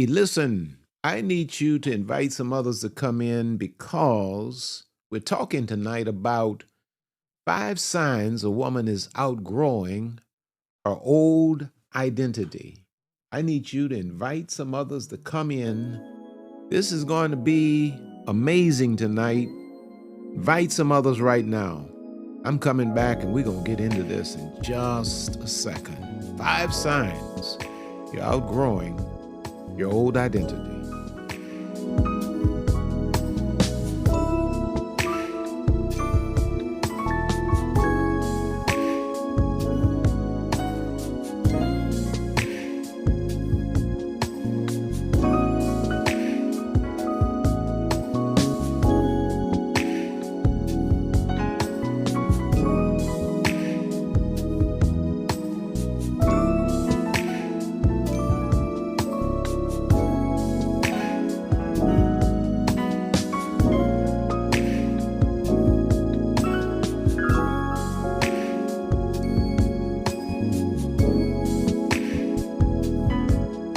Listen, I need you to invite some others to come in because we're talking tonight about 5 signs a woman is outgrowing her old identity. I need you to invite some others to come in. This is going to be amazing tonight. Invite some others right now. I'm coming back and we're going to get into this in just a second. 5 signs you're outgrowing your old identity.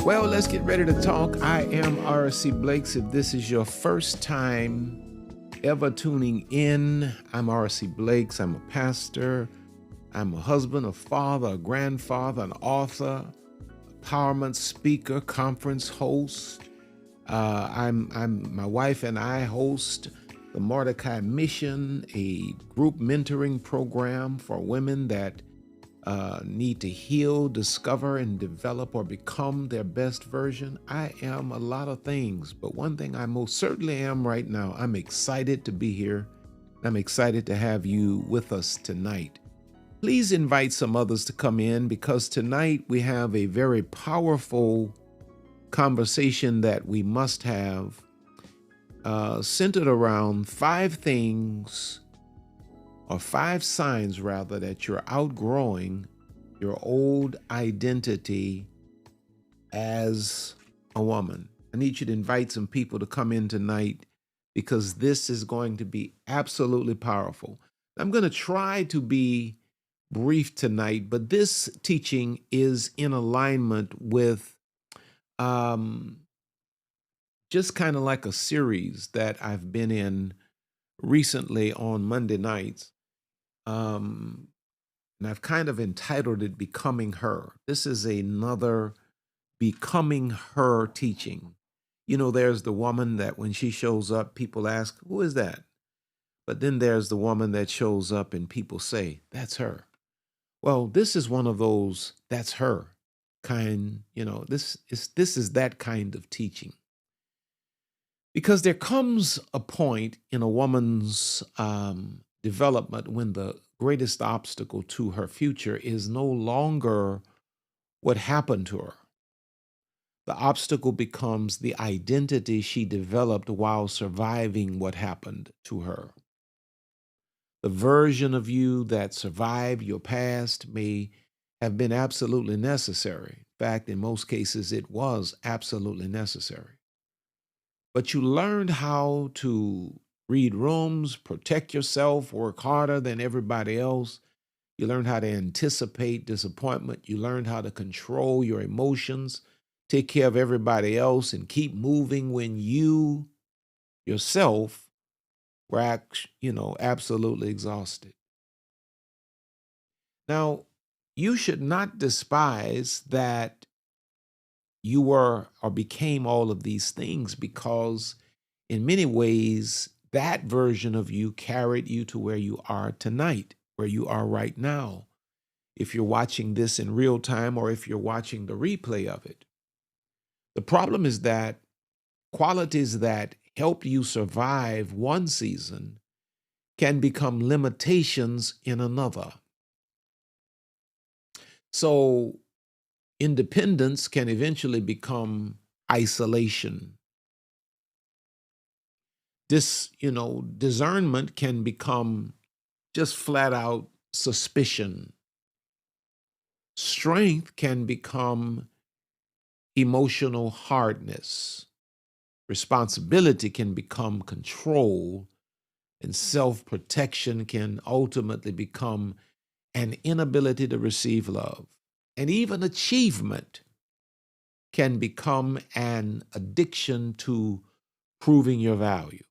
Well, let's get ready to talk. I am rcblakes. If this is your first time ever tuning in, I'm rcblakes. I'm a pastor. I'm a husband, a father, a grandfather, an author, empowerment speaker, conference host. My wife and I host the Mordecai Mission, a group mentoring program for women that need to heal, discover, and develop or become their best version. I am a lot of things, but one thing I most certainly am right now, I'm excited to be here. I'm excited to have you with us tonight. Please invite some others to come in because tonight we have a very powerful conversation that we must have centered around 5 signs rather that you're outgrowing your old identity as a woman. I need you to invite some people to come in tonight because this is going to be absolutely powerful. I'm going to try to be brief tonight, but this teaching is in alignment with just kind of like a series that I've been in recently on Monday nights. And I've kind of entitled it Becoming Her. This is another Becoming Her teaching. You know, there's the woman that when she shows up, people ask, who is that? But then there's the woman that shows up and people say, that's her. Well, this is one of those, that's her kind, this is that kind of teaching. Because there comes a point in a woman's development when the greatest obstacle to her future is no longer what happened to her. The obstacle becomes the identity she developed while surviving what happened to her. The version of you that survived your past may have been absolutely necessary. In fact, in most cases, it was absolutely necessary. But you learned how to read rooms, protect yourself, work harder than everybody else. You learned how to anticipate disappointment. You learned how to control your emotions, take care of everybody else, and keep moving when you yourself were, absolutely exhausted. Now, you should not despise that you were or became all of these things because in many ways, that version of you carried you to where you are tonight, where you are right now. If you're watching this in real time or if you're watching the replay of it. The problem is that qualities that helped you survive one season can become limitations in another. So independence can eventually become isolation. Discernment can become just flat out suspicion. Strength can become emotional hardness. Responsibility can become control, and self-protection can ultimately become an inability to receive love. And even achievement can become an addiction to proving your value.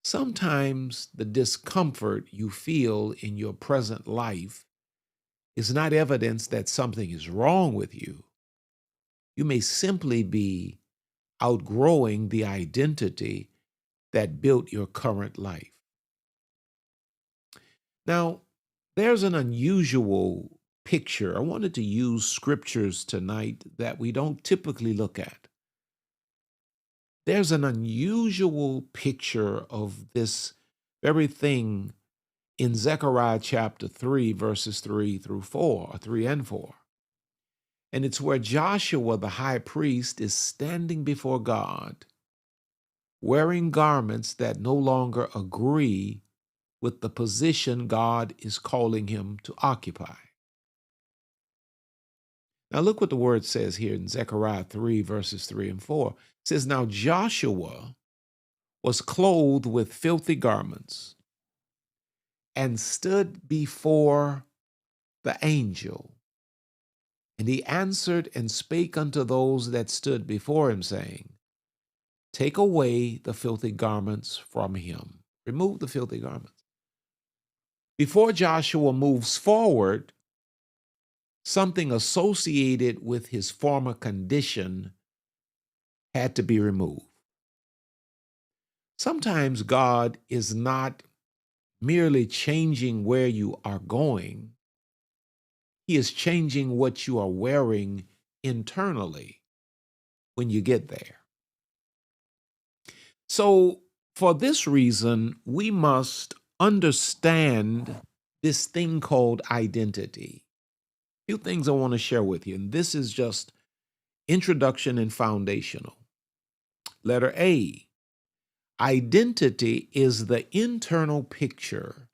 Sometimes the discomfort you feel in your present life is not evidence that something is wrong with you. You may simply be outgrowing the identity that built your current life. Now, there's an unusual picture. I wanted to use scriptures tonight that we don't typically look at. There's an unusual picture of this very thing in Zechariah chapter 3, verses 3 through 4, or 3 and 4. And it's where Joshua, the high priest, is standing before God, wearing garments that no longer agree with the position God is calling him to occupy. Now, look what the word says here in Zechariah 3, verses 3 and 4. It says, Now Joshua was clothed with filthy garments and stood before the angel. And he answered and spake unto those that stood before him, saying, Take away the filthy garments from him. Remove the filthy garments. Before Joshua moves forward, something associated with his former condition had to be removed. Sometimes God is not merely changing where you are going, He is changing what you are wearing internally when you get there. So, for this reason, we must understand this thing called identity. A few things I want to share with you, and this is just introduction and foundational. Letter A, identity is the internal picture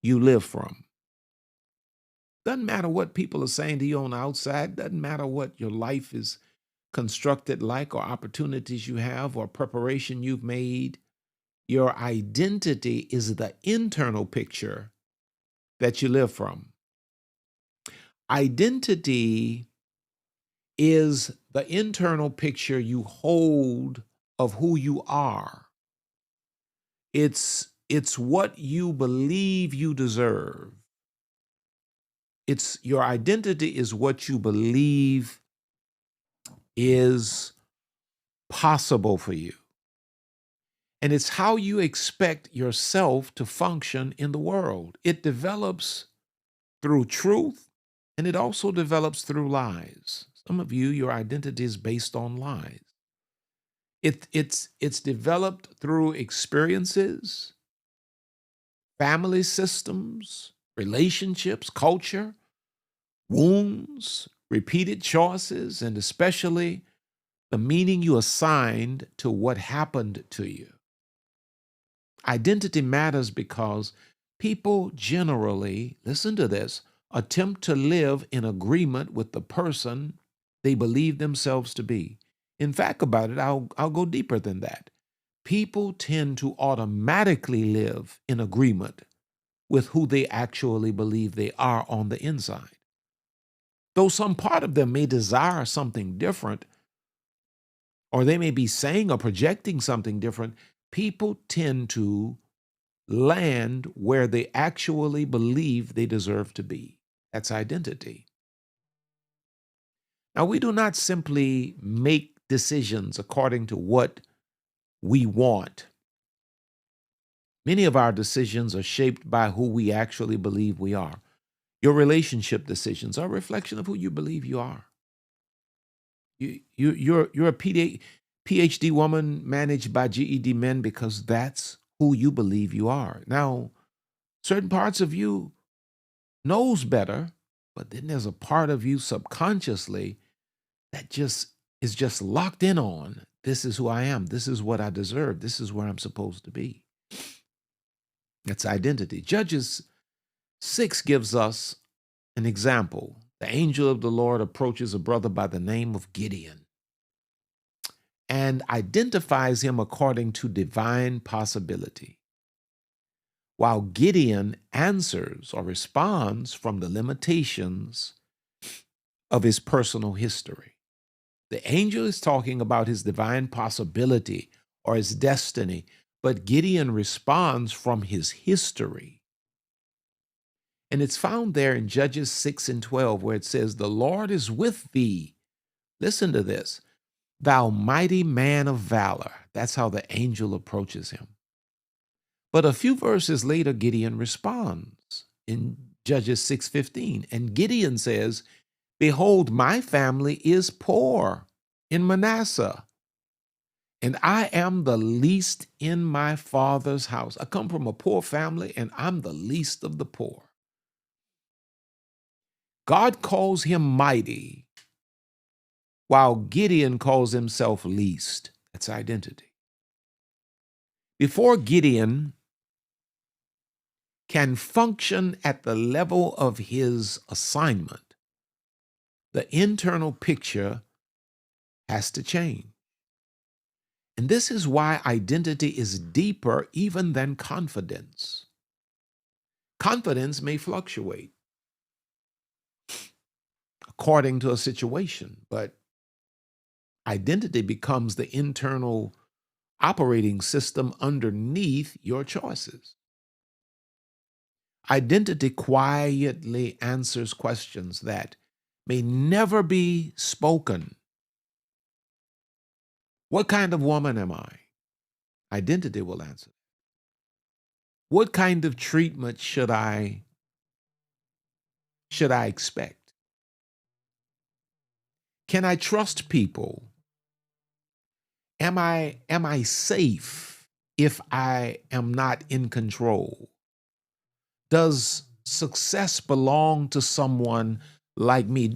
you live from. Doesn't matter what people are saying to you on the outside, doesn't matter what your life is constructed like or opportunities you have or preparation you've made. Your identity is the internal picture that you live from. Identity is the internal picture you hold of who you are. It's what you believe you deserve. It's your identity is what you believe is possible for you. And it's how you expect yourself to function in the world. It develops through truth, and it also develops through lies. Some of you, your identity is based on lies. It's developed through experiences, family systems, relationships, culture, wounds, repeated choices, and especially the meaning you assigned to what happened to you. Identity matters because people generally, listen to this, attempt to live in agreement with the person they believe themselves to be. In fact, about it, I'll go deeper than that. People tend to automatically live in agreement with who they actually believe they are on the inside. Though some part of them may desire something different, or they may be saying or projecting something different, people tend to land where they actually believe they deserve to be. That's identity. Now, we do not simply make decisions according to what we want. Many of our decisions are shaped by who we actually believe we are. Your relationship decisions are a reflection of who you believe you are. You're a PhD woman managed by GED men because that's who you believe you are. Now, certain parts of you knows better, but then there's a part of you subconsciously that just is just locked in on, this is who I am, this is what I deserve, this is where I'm supposed to be. That's identity. Judges 6 gives us an example. The angel of the Lord approaches a brother by the name of Gideon and identifies him according to divine possibility, while Gideon answers or responds from the limitations of his personal history. The angel is talking about his divine possibility or his destiny, but Gideon responds from his history. And it's found there in Judges 6 and 12, where it says, "The Lord is with thee." Listen to this. "Thou mighty man of valor." That's how the angel approaches him. But a few verses later, Gideon responds in Judges 6:15. And Gideon says, "Behold, my family is poor in Manasseh, and I am the least in my father's house." I come from a poor family, and I'm the least of the poor. God calls him mighty, while Gideon calls himself least. That's identity. Before Gideon can function at the level of his assignment, the internal picture has to change. And this is why identity is deeper even than confidence. Confidence may fluctuate according to a situation, but identity becomes the internal operating system underneath your choices. Identity quietly answers questions that may never be spoken. What kind of woman am I? Identity will answer. What kind of treatment should I expect? Can I trust people? Am I safe if I am not in control? Does success belong to someone like me?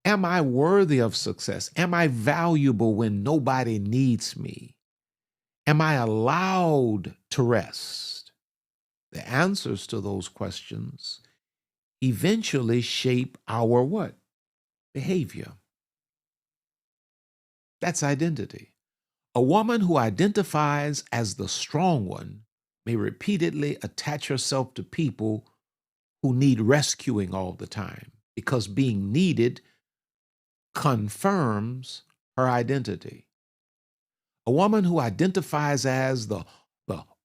Am I worthy of success? Am I valuable when nobody needs me? Am I allowed to rest? The answers to those questions eventually shape our what? Behavior. That's identity. A woman who identifies as the strong one may repeatedly attach herself to people who need rescuing all the time because being needed confirms her identity. A woman who identifies as the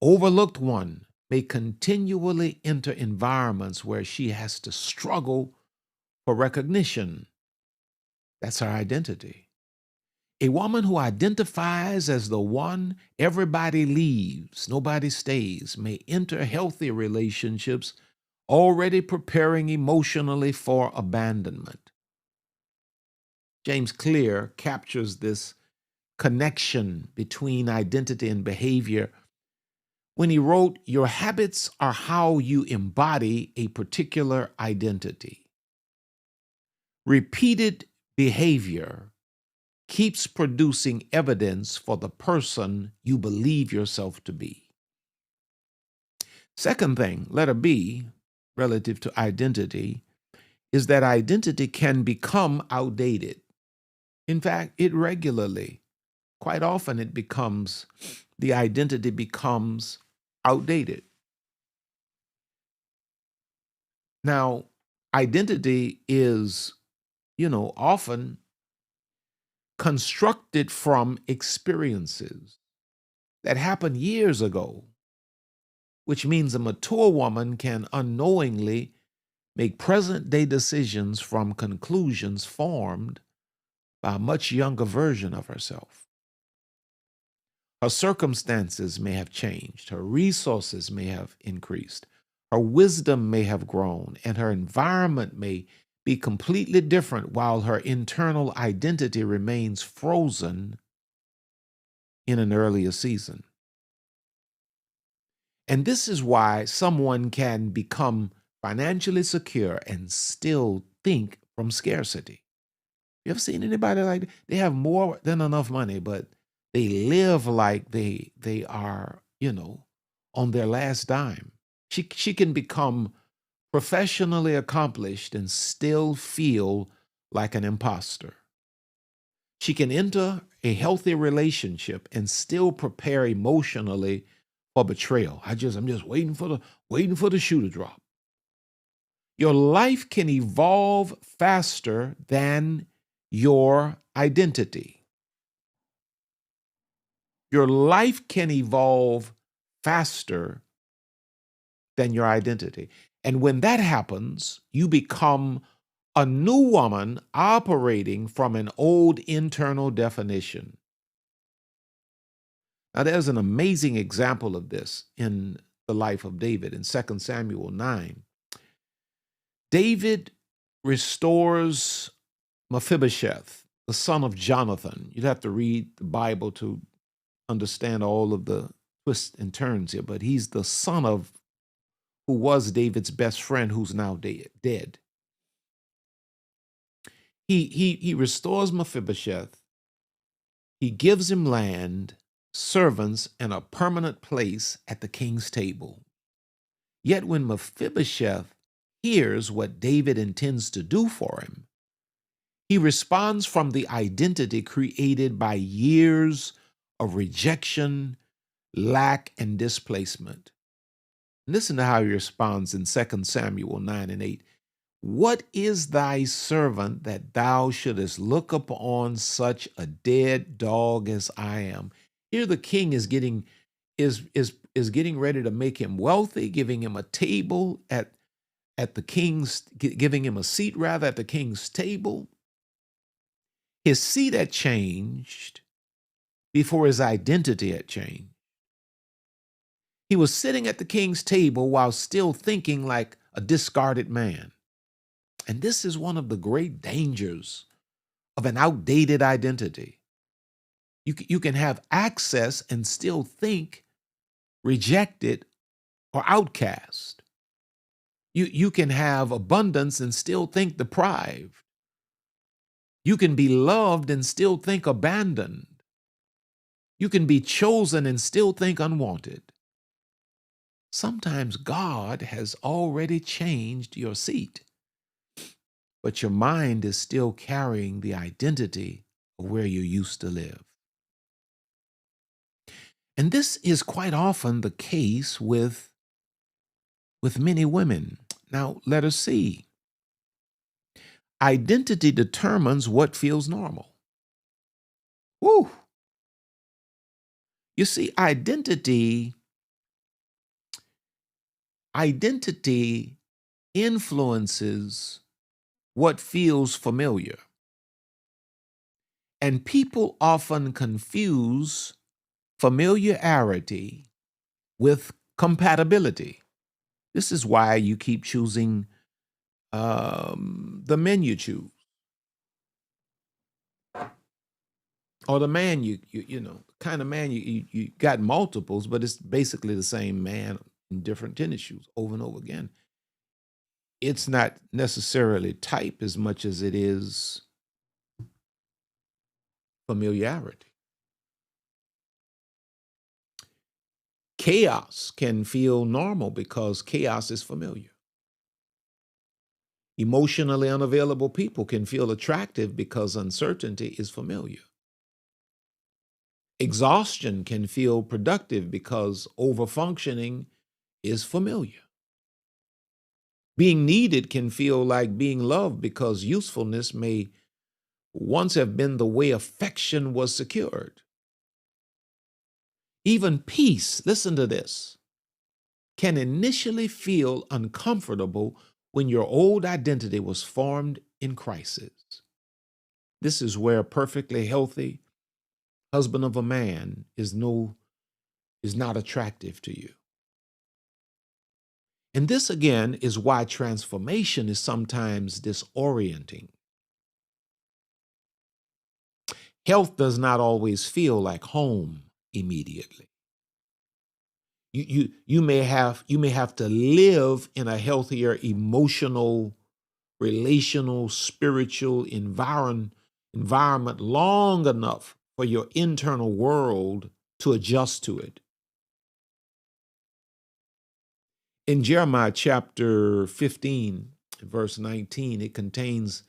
overlooked one may continually enter environments where she has to struggle for recognition. That's her identity. A woman who identifies as the one everybody leaves, nobody stays, may enter healthy relationships already preparing emotionally for abandonment. James Clear captures this connection between identity and behavior when he wrote, "Your habits are how you embody a particular identity. Repeated behavior keeps producing evidence for the person you believe yourself to be." Second thing, letter B, relative to identity, is that identity can become outdated. In fact, quite often the identity becomes outdated. Now, identity is, often constructed from experiences that happened years ago, which means a mature woman can unknowingly make present day decisions from conclusions formed by a much younger version of herself. Her circumstances may have changed, her resources may have increased, her wisdom may have grown, and her environment may be completely different while her internal identity remains frozen in an earlier season. And this is why someone can become financially secure and still think from scarcity. You ever seen anybody like that? They have more than enough money, but they live like they are, on their last dime. She can become professionally accomplished and still feel like an imposter. She can enter a healthy relationship and still prepare emotionally for betrayal. I'm just waiting for the shoe to drop. Your life can evolve faster than your identity. Your life can evolve faster than your identity. And when that happens, you become a new woman operating from an old internal definition. Now, there's an amazing example of this in the life of David in 2 Samuel 9. David restores Mephibosheth, the son of Jonathan. You'd have to read the Bible to understand all of the twists and turns here, but he's the son of who was David's best friend, who's now dead. He restores Mephibosheth. He gives him land, servants, and a permanent place at the king's table. Yet when Mephibosheth hears what David intends to do for him, he responds from the identity created by years of rejection, lack, and displacement. Listen to how he responds in 2 Samuel 9 and 8. What is thy servant that thou shouldest look upon such a dead dog as I am? Here the king is getting ready to make him wealthy, giving him a table at the king's, giving him a seat rather at the king's table. His seat had changed before his identity had changed. He was sitting at the king's table while still thinking like a discarded man. And this is one of the great dangers of an outdated identity. You can have access and still think rejected or outcast. You can have abundance and still think deprived. You can be loved and still think abandoned. You can be chosen and still think unwanted. Sometimes God has already changed your seat, but your mind is still carrying the identity of where you used to live. And this is quite often the case with many women. Now, let us see. Identity determines what feels normal. Woo! You see, identity influences what feels familiar. And people often confuse familiarity with compatibility. This is why you keep choosing the men you choose, or the man you kind of man you got multiples, but it's basically the same man in different tennis shoes over and over again. It's not necessarily type as much as it is familiarity. Chaos can feel normal because chaos is familiar. Emotionally unavailable people can feel attractive because uncertainty is familiar. Exhaustion can feel productive because overfunctioning is familiar. Being needed can feel like being loved because usefulness may once have been the way affection was secured. Even peace, listen to this, can initially feel uncomfortable when your old identity was formed in crisis. This is where a perfectly healthy husband of a man is not attractive to you. And this again is why transformation is sometimes disorienting. Health does not always feel like home immediately. You may have to live in a healthier emotional, relational, spiritual environment long enough for your internal world to adjust to it. In Jeremiah chapter 15, verse 19, it contains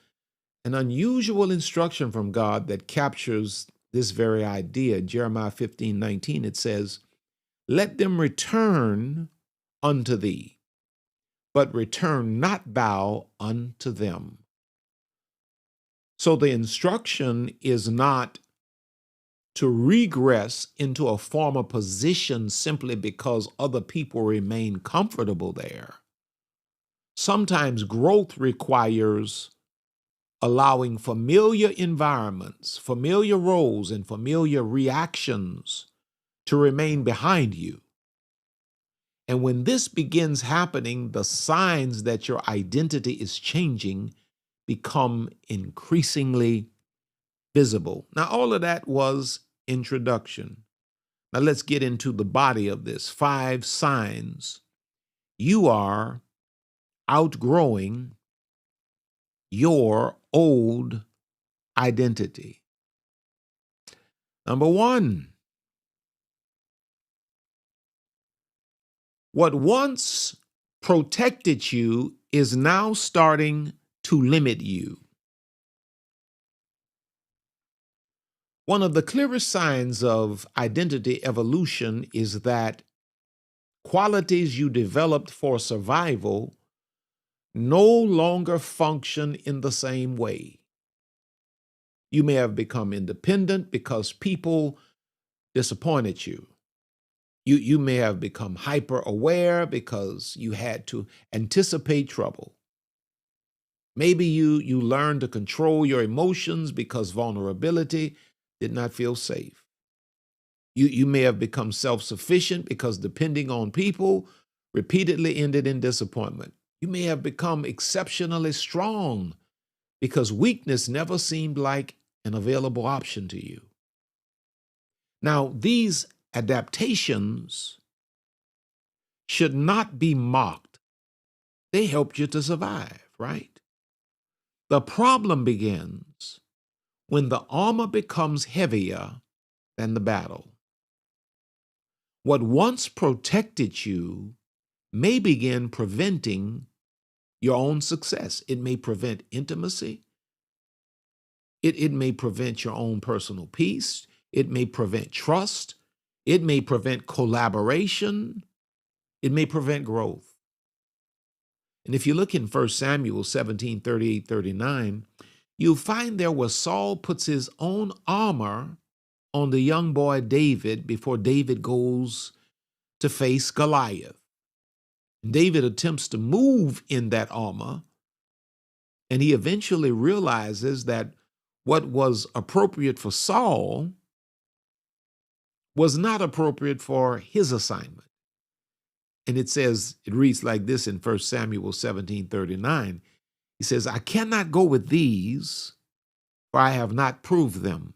an unusual instruction from God that captures this very idea. Jeremiah 15:19, it says, "Let them return unto thee, but return not thou unto them." So the instruction is not to regress into a former position simply because other people remain comfortable there. Sometimes growth requires allowing familiar environments, familiar roles, and familiar reactions to remain behind you. And when this begins happening, the signs that your identity is changing become increasingly visible. Now, all of that was introduction. Now, let's get into the body of this. 5 signs you are outgrowing your old identity. Number 1, what once protected you is now starting to limit you. One of the clearest signs of identity evolution is that qualities you developed for survival no longer function in the same way. You may have become independent because people disappointed you. You may have become hyper aware because you had to anticipate trouble. Maybe you learned to control your emotions because vulnerability did not feel safe. You may have become self-sufficient because depending on people repeatedly ended in disappointment. You may have become exceptionally strong because weakness never seemed like an available option to you. Now, these adaptations should not be mocked. They helped you to survive, right? The problem begins when the armor becomes heavier than the battle. What once protected you may begin preventing your own success. It may prevent intimacy. It may prevent your own personal peace. It may prevent trust. It may prevent collaboration. It may prevent growth. And if you look in 1 Samuel 17:38-39, you'll find there where Saul puts his own armor on the young boy David before David goes to face Goliath. David attempts to move in that armor, and he eventually realizes that what was appropriate for Saul was not appropriate for his assignment. And it reads like this in 1 Samuel 17:39. He says, I cannot go with these, for I have not proved them.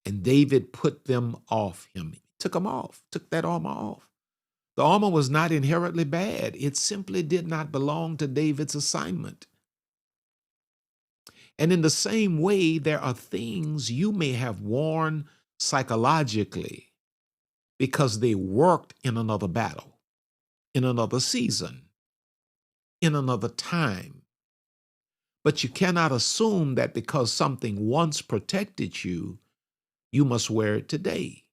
And David put them off him. He took them off, took that armor off. The armor was not inherently bad. It simply did not belong to David's assignment. And in the same way, there are things you may have worn psychologically because they worked in another battle, in another season, in another time. But you cannot assume that because something once protected you, you must wear it today.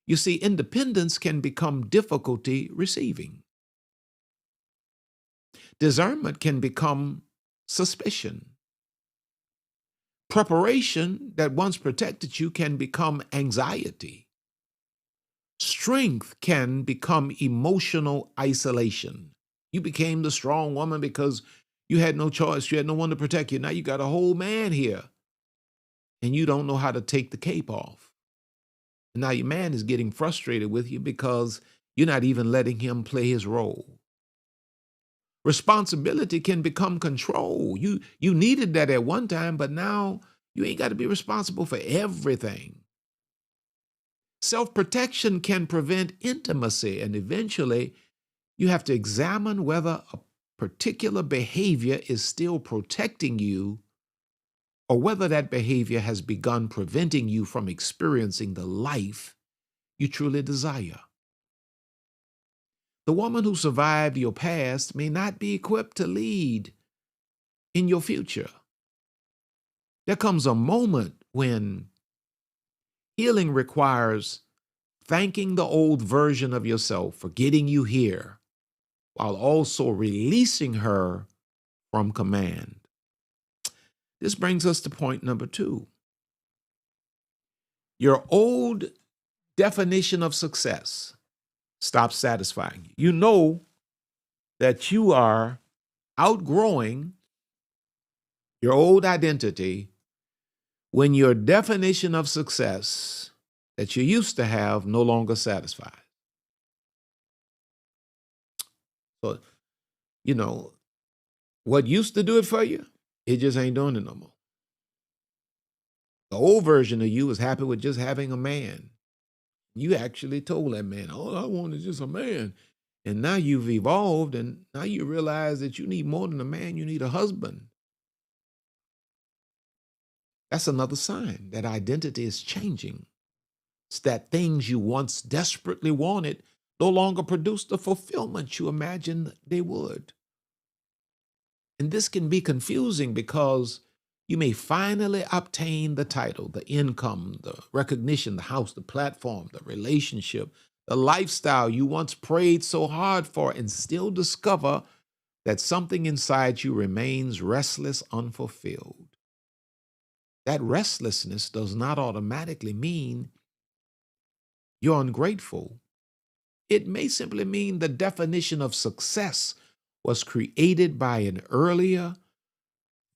You see, independence can become difficulty receiving. Discernment can become suspicion. Preparation that once protected you can become anxiety. Strength can become emotional isolation. You became the strong woman because you had no choice. You had no one to protect you. Now you got a whole man here, and you don't know how to take the cape off. And now your man is getting frustrated with you because you're not even letting him play his role. Responsibility can become control. You needed that at one time, but now you ain't got to be responsible for everything. Self-protection can prevent intimacy, and eventually you have to examine whether a particular behavior is still protecting you or whether that behavior has begun preventing you from experiencing the life you truly desire. The woman who survived your past may not be equipped to lead in your future. There comes a moment when healing requires thanking the old version of yourself for getting you here, while also releasing her from command. This brings us to point number 2. Your old definition of success stops satisfying you. You know that you are outgrowing your old identity when your definition of success that you used to have no longer satisfies. So, you know, what used to do it for you, it just ain't doing it no more. The old version of you was happy with just having a man. You actually told that man, all I want is just a man. And now you've evolved, and now you realize that you need more than a man, you need a husband. That's another sign that identity is changing. It's that things you once desperately wanted no longer produce the fulfillment you imagined they would. And this can be confusing because you may finally obtain the title, the income, the recognition, the house, the platform, the relationship, the lifestyle you once prayed so hard for, and still discover that something inside you remains restless, unfulfilled. That restlessness does not automatically mean you're ungrateful. It may simply mean the definition of success was created by an earlier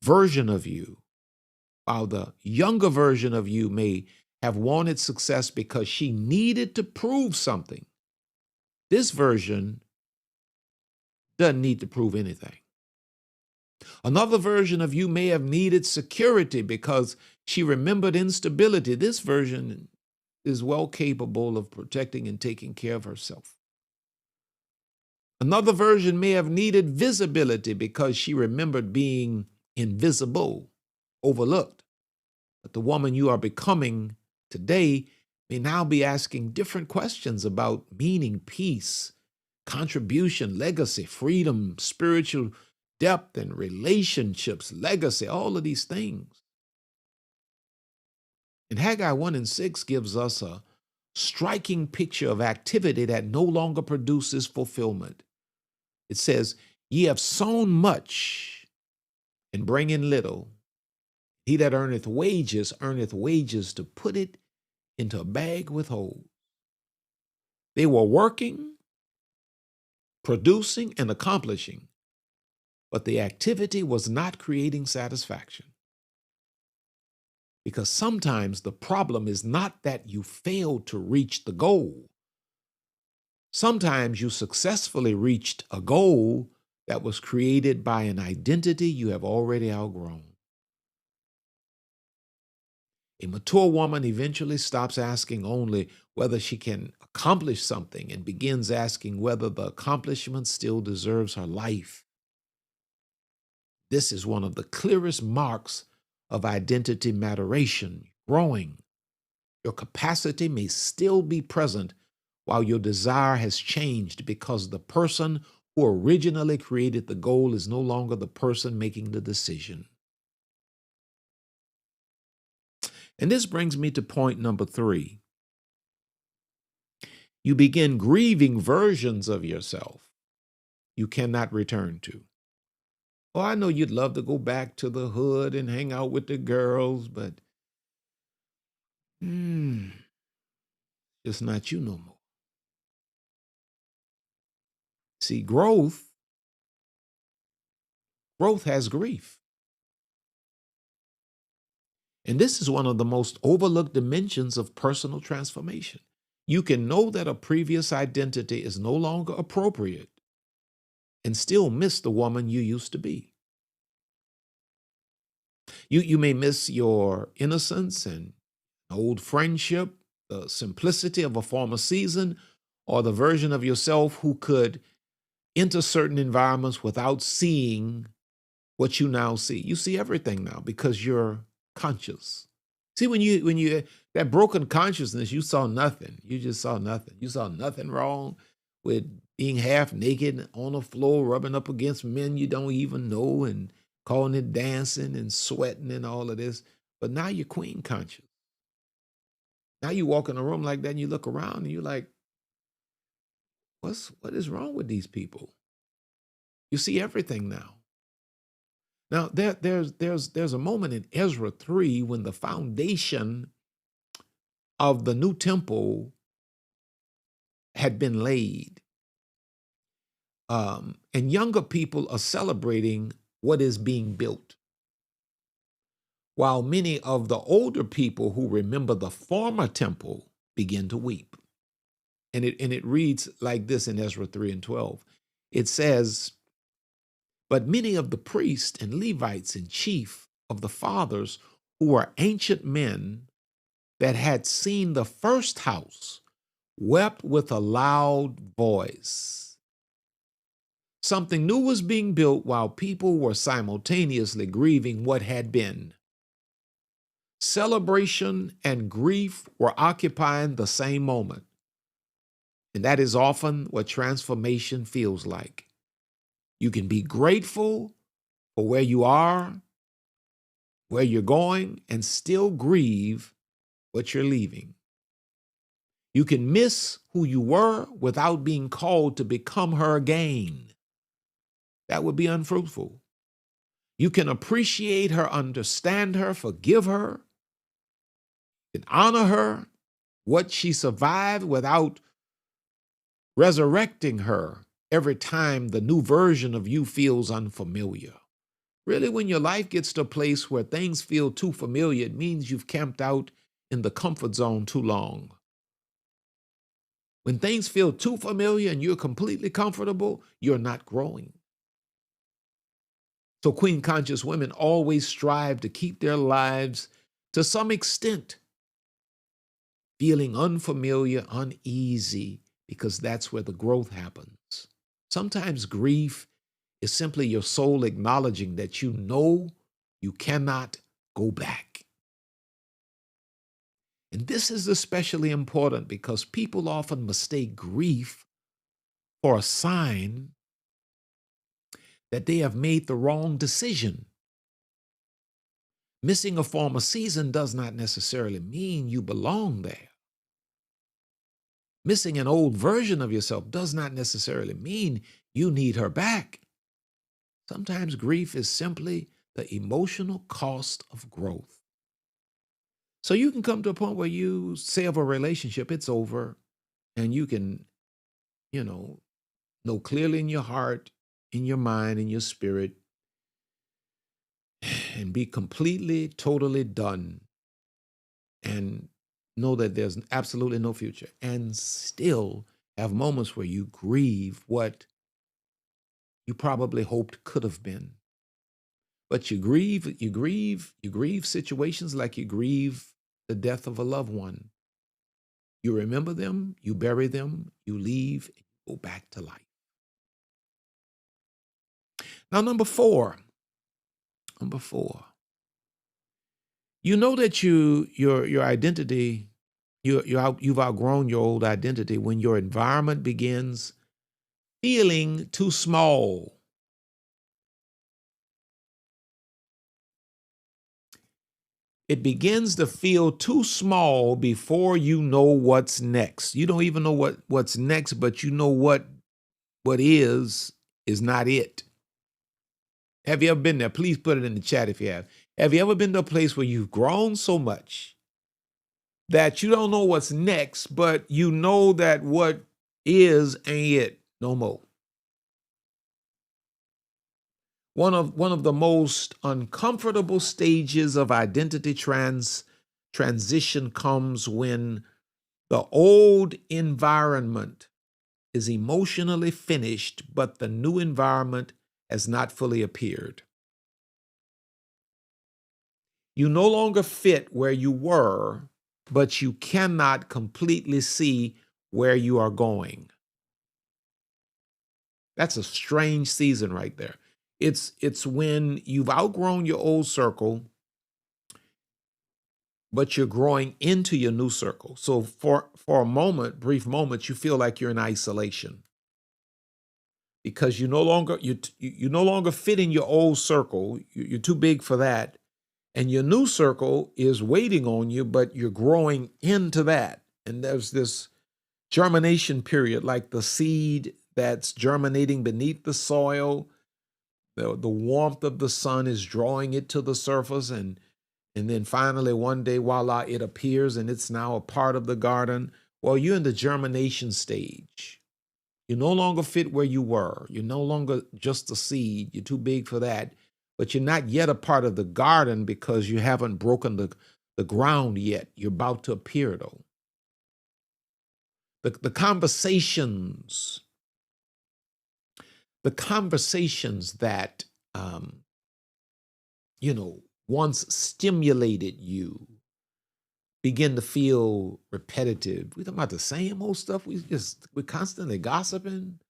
version of you, while the younger version of you may have wanted success because she needed to prove something. This version doesn't need to prove anything. Another version of you may have needed security because she remembered instability. This version is well capable of protecting and taking care of herself. Another version may have needed visibility because she remembered being invisible, overlooked. But the woman you are becoming today may now be asking different questions about meaning, peace, contribution, legacy, freedom, spiritual depth, and relationships, legacy, all of these things. And Haggai 1:6 gives us a striking picture of activity that no longer produces fulfillment. It says, ye have sown much and bring in little. He that earneth wages to put it into a bag with holes. They were working, producing, and accomplishing, but the activity was not creating satisfaction. Because sometimes the problem is not that you failed to reach the goal. Sometimes you successfully reached a goal that was created by an identity you have already outgrown. A mature woman eventually stops asking only whether she can accomplish something and begins asking whether the accomplishment still deserves her life. This is one of the clearest marks of identity maturation, growing. Your capacity may still be present while your desire has changed because the person who originally created the goal is no longer the person making the decision. And this brings me to point number 3. You begin grieving versions of yourself you cannot return to. Oh, I know you'd love to go back to the hood and hang out with the girls, but it's not you no more. See, growth has grief. And this is one of the most overlooked dimensions of personal transformation. You can know that a previous identity is no longer appropriate and still miss the woman you used to be. You may miss your innocence and old friendship, the simplicity of a former season, or the version of yourself who could enter certain environments without seeing what you now see. You see everything now because you're conscious. See, when you that broken consciousness, you saw nothing. You just saw nothing. You saw nothing wrong with being half naked on the floor, rubbing up against men you don't even know and calling it dancing and sweating and all of this. But now you're queen conscious. Now you walk in a room like that and you look around and you're like, what is wrong with these people? You see everything now. Now, there's a moment in Ezra 3 when the foundation of the new temple had been laid. And younger people are celebrating what is being built, while many of the older people who remember the former temple begin to weep. And it reads like this in Ezra 3 and 12. It says, "But many of the priests and Levites and chief of the fathers who were ancient men that had seen the first house wept with a loud voice." Something new was being built while people were simultaneously grieving what had been. Celebration and grief were occupying the same moment. And that is often what transformation feels like. You can be grateful for where you are, where you're going, and still grieve what you're leaving. You can miss who you were without being called to become her again. That would be unfruitful. You can appreciate her, understand her, forgive her, and honor her, what she survived, without resurrecting her every time the new version of you feels unfamiliar. Really, when your life gets to a place where things feel too familiar, it means you've camped out in the comfort zone too long. When things feel too familiar and you're completely comfortable, you're not growing. So queen conscious women always strive to keep their lives, to some extent, feeling unfamiliar, uneasy, because that's where the growth happens. Sometimes grief is simply your soul acknowledging that you know you cannot go back. And this is especially important because people often mistake grief for a sign that they have made the wrong decision. Missing a former season does not necessarily mean you belong there. Missing an old version of yourself does not necessarily mean you need her back. Sometimes grief is simply the emotional cost of growth. So you can come to a point where you say of a relationship, it's over, and you can, know clearly in your heart, in your mind, in your spirit, and be completely, totally done, and know that there's absolutely no future, and still have moments where you grieve what you probably hoped could have been. But you grieve situations like you grieve the death of a loved one. You remember them, you bury them, you leave, and you go back to life. Now, number four, you know that your identity, you've outgrown your old identity when your environment begins feeling too small. It begins to feel too small before you know what's next. You don't even know what's next, but you know what is not it. Have you ever been there? Please put it in the chat if you have. Have you ever been to a place where you've grown so much that you don't know what's next, but you know that what is ain't it no more? One of the most uncomfortable stages of identity transition comes when the old environment is emotionally finished, but the new environment has not fully appeared. You no longer fit where you were, but you cannot completely see where you are going. That's a strange season right there. It's when you've outgrown your old circle, but you're growing into your new circle. So for a moment, brief moment, you feel like you're in isolation because you no longer fit in your old circle. You're too big for that. And your new circle is waiting on you, but you're growing into that. And there's this germination period, like the seed that's germinating beneath the soil. The warmth of the sun is drawing it to the surface, and then finally one day, voila, it appears and it's now a part of the garden. Well, you're in the germination stage. You no longer fit where you were. You're no longer just a seed. You're too big for that. But you're not yet a part of the garden because you haven't broken the ground yet. You're about to appear, though. The conversations, that, once stimulated you begin to feel repetitive. We talking about the same old stuff. We're constantly gossiping.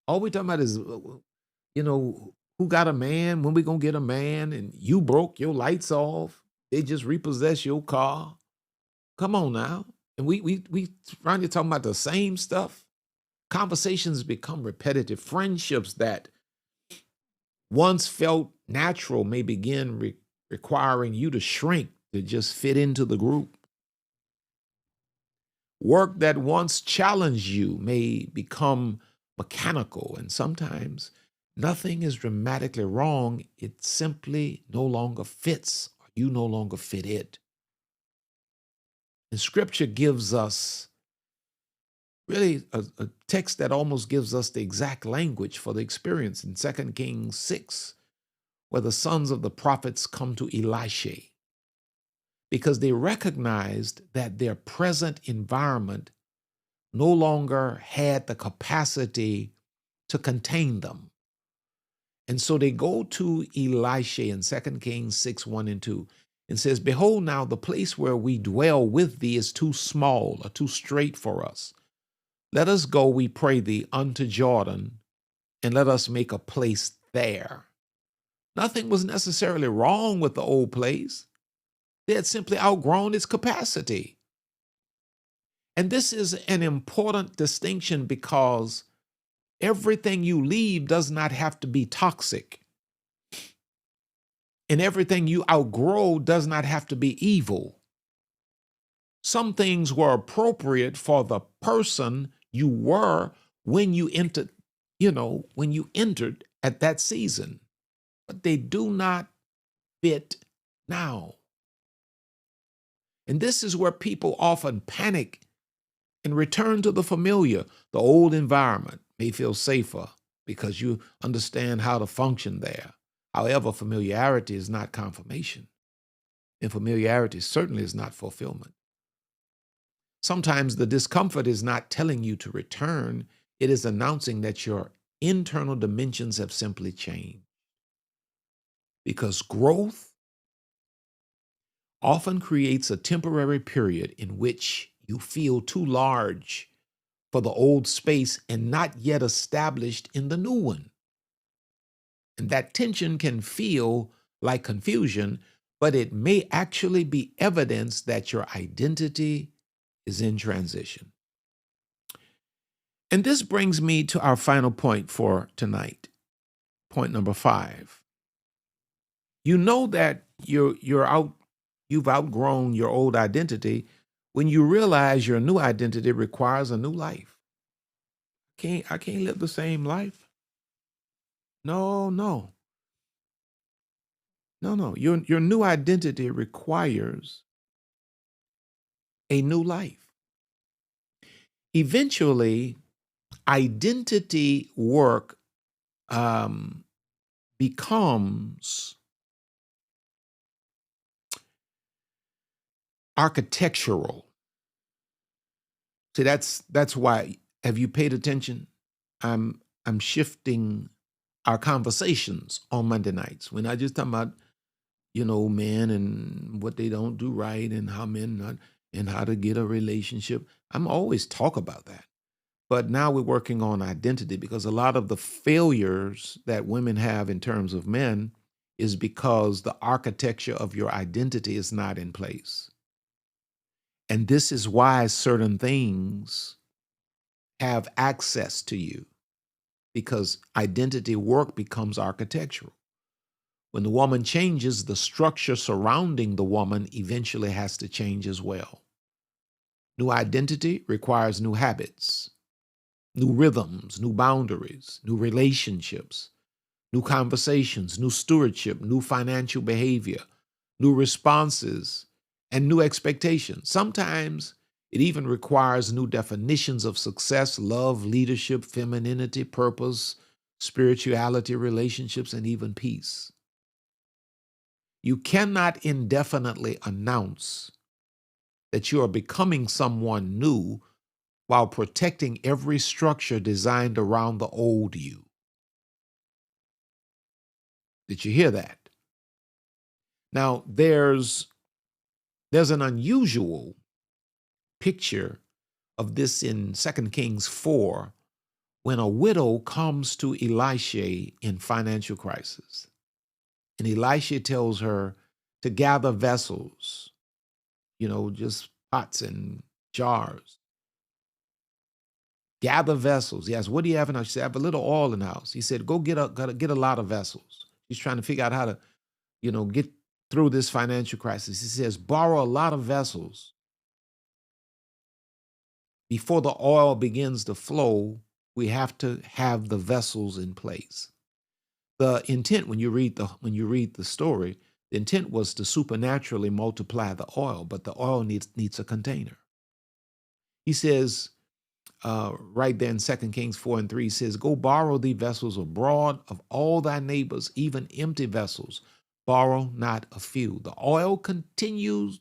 All we talking about is, who got a man, when we gonna get a man, and you broke, your lights off. They just repossessed your car. Come on now. And we trying to talk about the same stuff. Conversations become repetitive. Friendships that once felt natural may begin requiring you to shrink to just fit into the group. Work that once challenged you may become mechanical, and sometimes nothing is dramatically wrong. It simply no longer fits, or you no longer fit it. And Scripture gives us really a text that almost gives us the exact language for the experience in 2 Kings 6, where the sons of the prophets come to Elisha because they recognized that their present environment no longer had the capacity to contain them. And so they go to Elisha in 2 Kings 6, 1 and 2, and says, "Behold, now the place where we dwell with thee is too small or too strait for us. Let us go, we pray thee, unto Jordan, and let us make a place there." Nothing was necessarily wrong with the old place. They had simply outgrown its capacity. And this is an important distinction because everything you leave does not have to be toxic. And everything you outgrow does not have to be evil. Some things were appropriate for the person you were when you entered, at that season, but they do not fit now. And this is where people often panic and return to the familiar. The old environment may feel safer because you understand how to function there. However, familiarity is not confirmation, and familiarity certainly is not fulfillment. Sometimes the discomfort is not telling you to return, it is announcing that your internal dimensions have simply changed. Because growth often creates a temporary period in which you feel too large for the old space and not yet established in the new one. And that tension can feel like confusion, but it may actually be evidence that your identity is in transition. And this brings me to our final point for tonight. Point number 5. You know that you've outgrown your old identity when you realize your new identity requires a new life. I can't live the same life. No. Your new identity requires a new life. Eventually, identity work becomes architectural. See, that's why. Have you paid attention? I'm shifting our conversations on Monday nights. We're not just talking about, men and what they don't do right and how men not and how to get a relationship. I'm always talk about that. But now we're working on identity because a lot of the failures that women have in terms of men is because the architecture of your identity is not in place. And this is why certain things have access to you, because identity work becomes architectural. When the woman changes, the structure surrounding the woman eventually has to change as well. New identity requires new habits, new rhythms, new boundaries, new relationships. new conversations, new stewardship, new financial behavior, new responses, and new expectations. Sometimes it even requires new definitions of success, love, leadership, femininity, purpose, spirituality, relationships, and even peace. You cannot indefinitely announce that you are becoming someone new while protecting every structure designed around the old you. Did you hear that? Now, there's an unusual picture of this in 2 Kings 4 when a widow comes to Elisha in financial crisis. And Elisha tells her to gather vessels, just pots and jars. Gather vessels. He asked, what do you have in the house? She said, I have a little oil in the house. He said, go get a lot of vessels. He's trying to figure out how to, get through this financial crisis. He says, borrow a lot of vessels. Before the oil begins to flow, we have to have the vessels in place. The intent when you read the story, the intent was to supernaturally multiply the oil, but the oil needs a container. He says, right there in 2 Kings 4:3, he says, go borrow thee vessels abroad of all thy neighbors, even empty vessels. Borrow not a few. The oil continued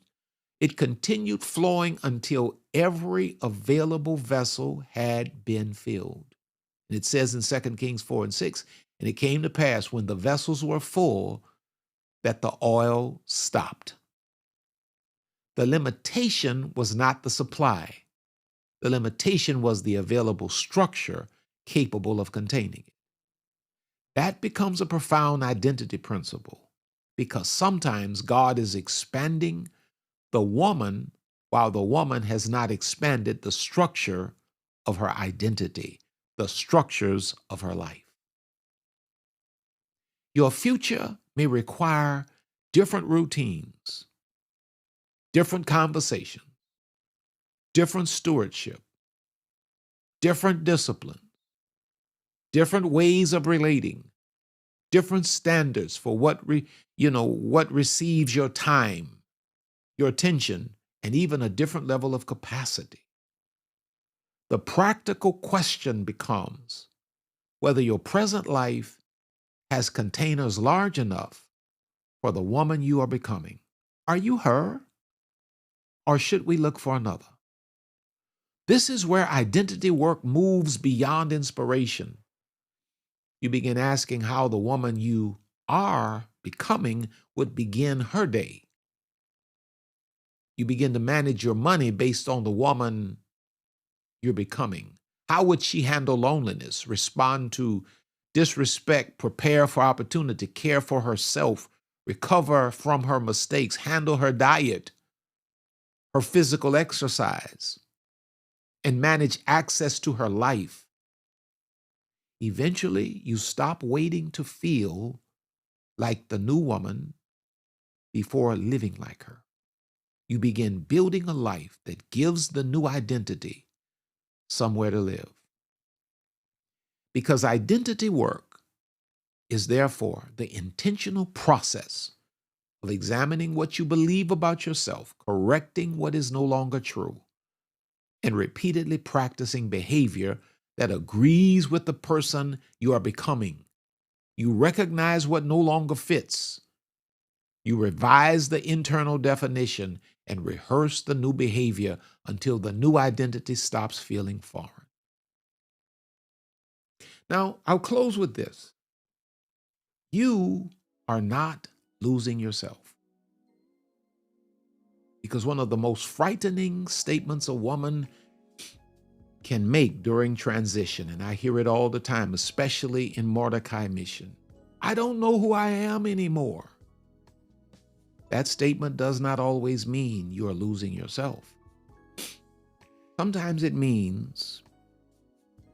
flowing until every available vessel had been filled. And it says in 2 Kings 4:6, and it came to pass when the vessels were full that the oil stopped. The limitation was not the supply. The limitation was the available structure capable of containing it. That becomes a profound identity principle because sometimes God is expanding the woman while the woman has not expanded the structure of her identity, the structures of her life. Your future may require different routines, different conversations, different stewardship, different discipline, different ways of relating, different standards for what receives your time, your attention, and even a different level of capacity. The practical question becomes whether your present life has containers large enough for the woman you are becoming. Are you her? Or should we look for another? This is where identity work moves beyond inspiration. You begin asking how the woman you are becoming would begin her day. You begin to manage your money based on the woman you're becoming. How would she handle loneliness, respond to disrespect, prepare for opportunity, care for herself, recover from her mistakes, handle her diet, her physical exercise, and manage access to her life? Eventually, you stop waiting to feel like the new woman before living like her. You begin building a life that gives the new identity somewhere to live. Because identity work is therefore the intentional process of examining what you believe about yourself, correcting what is no longer true, and repeatedly practicing behavior that agrees with the person you are becoming. You recognize what no longer fits. You revise the internal definition and rehearse the new behavior until the new identity stops feeling foreign. Now, I'll close with this. You are not losing yourself. Because one of the most frightening statements a woman can make during transition, and I hear it all the time, especially in Mordecai mission, I don't know who I am anymore. That statement does not always mean you are losing yourself. Sometimes it means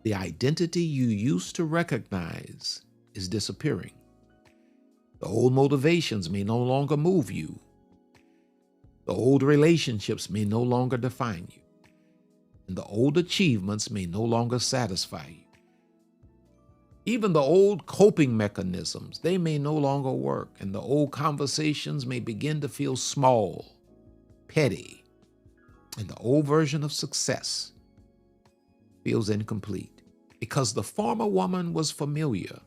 the identity you used to recognize is disappearing. The old motivations may no longer move you. The old relationships may no longer define you. And the old achievements may no longer satisfy you. Even the old coping mechanisms, they may no longer work, and the old conversations may begin to feel small, petty, and the old version of success feels incomplete. Because the former woman was familiar,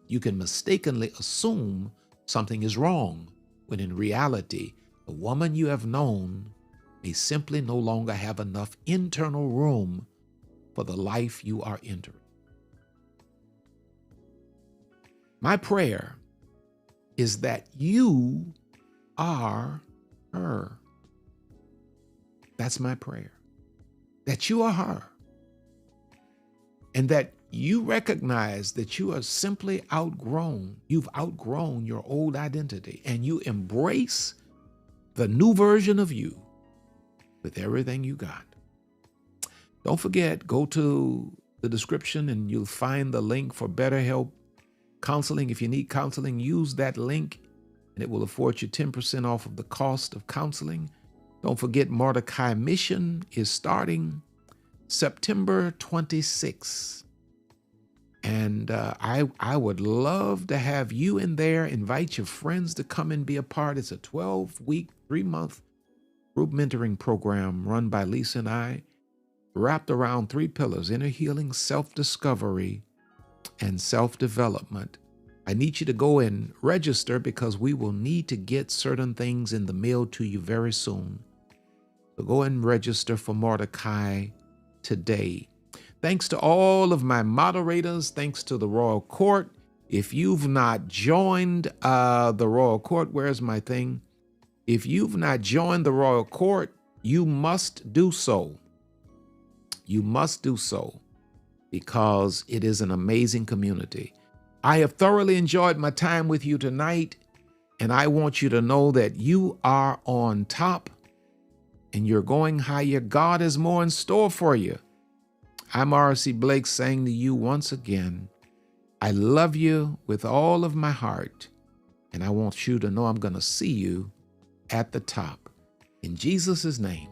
you can mistakenly assume something is wrong, when in reality, the woman you have known may simply no longer have enough internal room for the life you are entering. My prayer is that you are her. That's my prayer. That you are her. And that you recognize that you are simply outgrown. You've outgrown your old identity, and you embrace the new version of you with everything you got. Don't forget, go to the description and you'll find the link for BetterHelp counseling. If you need counseling, use that link and it will afford you 10% off of the cost of counseling. Don't forget, Mordecai Mission is starting September 26th. And I would love to have you in there. Invite your friends to come and be a part. It's a 12-week, 3-month group mentoring program run by Lisa and I, wrapped around 3 pillars: inner healing, self-discovery, and self-development. I need you to go and register because we will need to get certain things in the mail to you very soon. So go and register for Mordecai today. Thanks to all of my moderators. Thanks to the Royal Court. If you've not joined the Royal Court, where's my thing? If you've not joined the Royal Court, you must do so. You must do so because it is an amazing community. I have thoroughly enjoyed my time with you tonight, and I want you to know that you are on top and you're going higher. God has more in store for you. I'm rcblakes saying to you once again, I love you with all of my heart, and I want you to know I'm going to see you at the top. In Jesus' name.